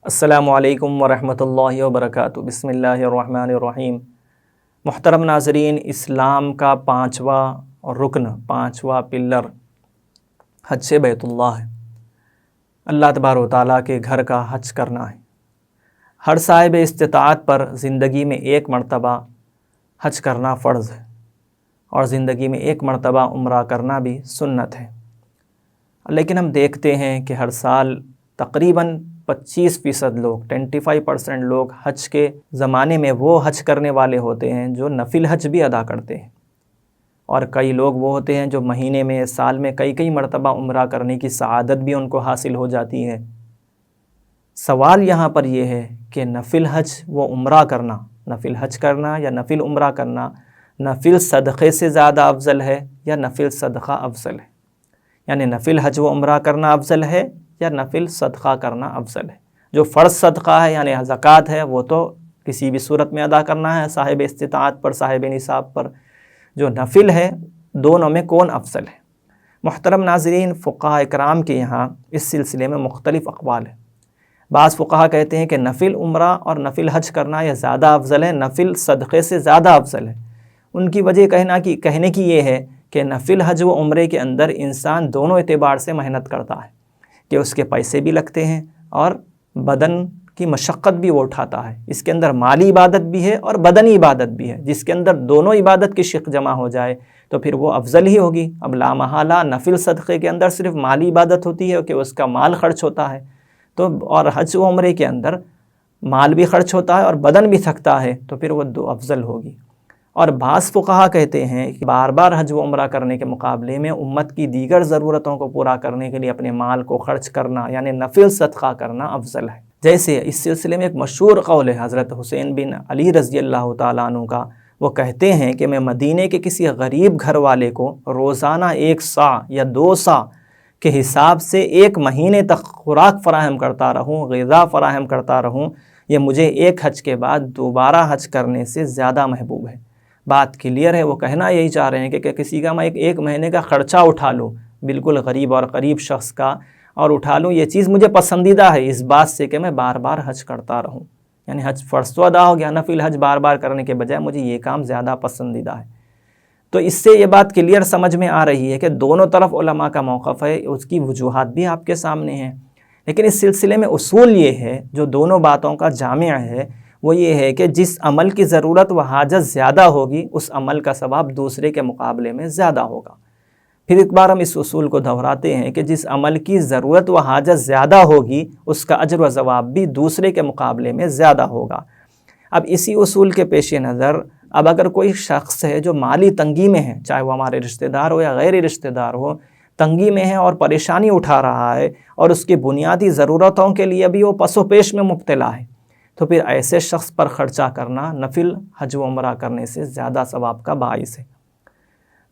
السلام علیکم ورحمۃ اللہ وبرکاتہ۔ بسم اللہ الرحمن الرحیم۔ محترم ناظرین، اسلام کا پانچواں رکن، پانچواں پلر حج بیت اللہ ہے۔ اللہ تبارک و تعالیٰ کے گھر کا حج کرنا ہے۔ ہر صاحب استطاعت پر زندگی میں ایک مرتبہ حج کرنا فرض ہے، اور زندگی میں ایک مرتبہ عمرہ کرنا بھی سنت ہے۔ لیکن ہم دیکھتے ہیں کہ ہر سال تقریباً 25% لوگ 25% لوگ حج کے زمانے میں وہ حج کرنے والے ہوتے ہیں جو نفل حج بھی ادا کرتے ہیں، اور کئی لوگ وہ ہوتے ہیں جو مہینے میں، سال میں کئی مرتبہ عمرہ کرنے کی سعادت بھی ان کو حاصل ہو جاتی ہے۔ سوال یہاں پر یہ ہے کہ نفل حج و عمرہ کرنا، نفل حج کرنا یا نفل عمرہ کرنا، نفل صدقے سے زیادہ افضل ہے یا نفل صدقہ افضل ہے؟ یعنی نفل حج و عمرہ کرنا افضل ہے یا نفل صدقہ کرنا افضل ہے؟ جو فرض صدقہ ہے یعنی زکوٰۃ ہے، وہ تو کسی بھی صورت میں ادا کرنا ہے صاحب استطاعت پر، صاحب نصاب پر۔ جو نفل ہے، دونوں میں کون افضل ہے؟ محترم ناظرین، فقہاء اکرام کے یہاں اس سلسلے میں مختلف اقوال ہیں۔ بعض فقہاء کہتے ہیں کہ نفل عمرہ اور نفل حج کرنا یہ زیادہ افضل ہے، نفل صدقے سے زیادہ افضل ہے۔ ان کی وجہ کہنے کی یہ ہے کہ نفل حج و عمرے کے اندر انسان دونوں اعتبار سے محنت کرتا ہے، کہ اس کے پیسے بھی لگتے ہیں اور بدن کی مشقت بھی وہ اٹھاتا ہے۔ اس کے اندر مالی عبادت بھی ہے اور بدنی عبادت بھی ہے، جس کے اندر دونوں عبادت کی شق جمع ہو جائے تو پھر وہ افضل ہی ہوگی۔ اب لامحالہ نفل صدقے کے اندر صرف مالی عبادت ہوتی ہے کہ اس کا مال خرچ ہوتا ہے، تو اور حج و عمرے کے اندر مال بھی خرچ ہوتا ہے اور بدن بھی تھکتا ہے، تو پھر وہ دو افضل ہوگی۔ اور بعض فقہا کہتے ہیں کہ بار بار حج و عمرہ کرنے کے مقابلے میں امت کی دیگر ضرورتوں کو پورا کرنے کے لیے اپنے مال کو خرچ کرنا یعنی نفل صدقہ کرنا افضل ہے۔ جیسے اس سلسلے میں ایک مشہور قول ہے حضرت حسین بن علی رضی اللہ تعالیٰ عنہ کا۔ وہ کہتے ہیں کہ میں مدینے کے کسی غریب گھر والے کو روزانہ 1 صاع یا 2 صاع کے حساب سے 1 مہینے تک خوراک فراہم کرتا رہوں، غذا فراہم کرتا رہوں، یہ مجھے ایک حج کے بعد دوبارہ حج کرنے سے زیادہ محبوب ہے۔ بات کلیئر ہے، وہ کہنا یہی چاہ رہے ہیں کہ کسی کا میں ایک مہینے کا خرچہ اٹھا لوں، بالکل غریب اور قریب شخص کا، اور اٹھا لوں، یہ چیز مجھے پسندیدہ ہے اس بات سے کہ میں بار بار حج کرتا رہوں۔ یعنی حج فرض تو ادا ہو گیا، نفل حج بار بار کرنے کے بجائے مجھے یہ کام زیادہ پسندیدہ ہے۔ تو اس سے یہ بات کلیئر سمجھ میں آ رہی ہے کہ دونوں طرف علماء کا موقف ہے، اس کی وجوہات بھی آپ کے سامنے ہیں۔ لیکن اس سلسلے میں اصول یہ ہے جو دونوں باتوں کا جامع ہے، وہ یہ ہے کہ جس عمل کی ضرورت و حاجت زیادہ ہوگی اس عمل کا ثواب دوسرے کے مقابلے میں زیادہ ہوگا۔ پھر ایک بار ہم اس اصول کو دہراتے ہیں کہ جس عمل کی ضرورت و حاجت زیادہ ہوگی اس کا اجر و ثواب بھی دوسرے کے مقابلے میں زیادہ ہوگا۔ اب اسی اصول کے پیش نظر اب اگر کوئی شخص ہے جو مالی تنگی میں ہے، چاہے وہ ہمارے رشتہ دار ہو یا غیر رشتہ دار ہو، تنگی میں ہے اور پریشانی اٹھا رہا ہے اور اس کی بنیادی ضرورتوں کے لیے بھی وہ پس و پیش میں مبتلا ہے، تو پھر ایسے شخص پر خرچہ کرنا نفل حج و عمرہ کرنے سے زیادہ ثواب کا باعث ہے۔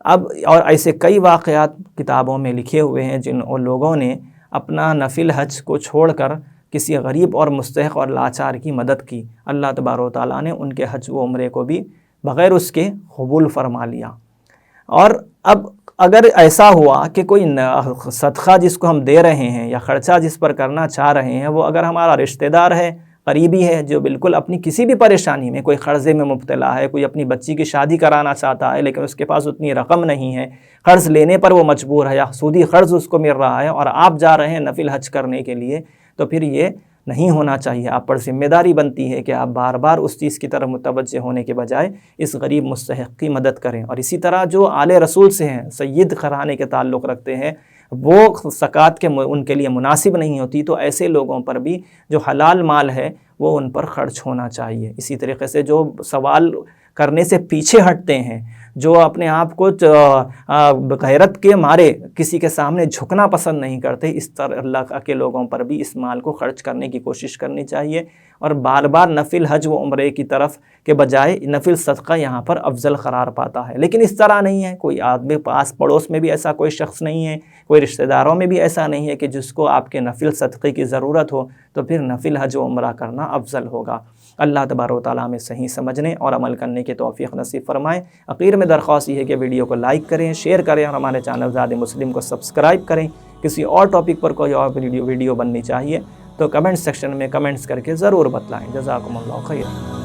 اب اور ایسے کئی واقعات کتابوں میں لکھے ہوئے ہیں جن لوگوں نے اپنا نفل حج کو چھوڑ کر کسی غریب اور مستحق اور لاچار کی مدد کی، اللہ تبارک و تعالیٰ نے ان کے حج و عمرے کو بھی بغیر اس کے قبول فرما لیا۔ اور اب اگر ایسا ہوا کہ کوئی صدقہ جس کو ہم دے رہے ہیں یا خرچہ جس پر کرنا چاہ رہے ہیں وہ اگر ہمارا رشتہ دار ہے، قریبی ہے، جو بالکل اپنی کسی بھی پریشانی میں، کوئی قرضے میں مبتلا ہے، کوئی اپنی بچی کی شادی کرانا چاہتا ہے لیکن اس کے پاس اتنی رقم نہیں ہے، قرض لینے پر وہ مجبور ہے یا سودی قرض اس کو مل رہا ہے، اور آپ جا رہے ہیں نفل حج کرنے کے لیے، تو پھر یہ نہیں ہونا چاہیے۔ آپ پر ذمہ داری بنتی ہے کہ آپ بار بار اس چیز کی طرف متوجہ ہونے کے بجائے اس غریب مستحق کی مدد کریں۔ اور اسی طرح جو آل رسول سے ہیں، سید گھرانے کے تعلق رکھتے ہیں، وہ زکوٰۃ کے ان کے لیے مناسب نہیں ہوتی، تو ایسے لوگوں پر بھی جو حلال مال ہے وہ ان پر خرچ ہونا چاہیے۔ اسی طریقے سے جو سوال کرنے سے پیچھے ہٹتے ہیں، جو اپنے آپ کو غیرت کے مارے کسی کے سامنے جھکنا پسند نہیں کرتے، اس طرح اللہ کے لوگوں پر بھی اس مال کو خرچ کرنے کی کوشش کرنی چاہیے، اور بار بار نفل حج و عمرے کی طرف کے بجائے نفل صدقہ یہاں پر افضل قرار پاتا ہے۔ لیکن اس طرح نہیں ہے، کوئی آدمی پاس پڑوس میں بھی ایسا کوئی شخص نہیں ہے، کوئی رشتہ داروں میں بھی ایسا نہیں ہے کہ جس کو آپ کے نفل صدقے کی ضرورت ہو، تو پھر نفل حج و عمرہ کرنا افضل ہوگا۔ اللہ تبارک و تعالیٰ ہمیں صحیح سمجھنے اور عمل کرنے کی توفیق نصیب فرمائے۔ اخیر میں درخواست یہ ہے کہ ویڈیو کو لائک کریں، شیئر کریں اور ہمارے چینل زاد مسلم کو سبسکرائب کریں۔ کسی اور ٹاپک پر کوئی اور ویڈیو بننی چاہیے تو کمنٹ سیکشن میں کمنٹس کر کے ضرور بتلائیں. جزاکم اللہ خیر.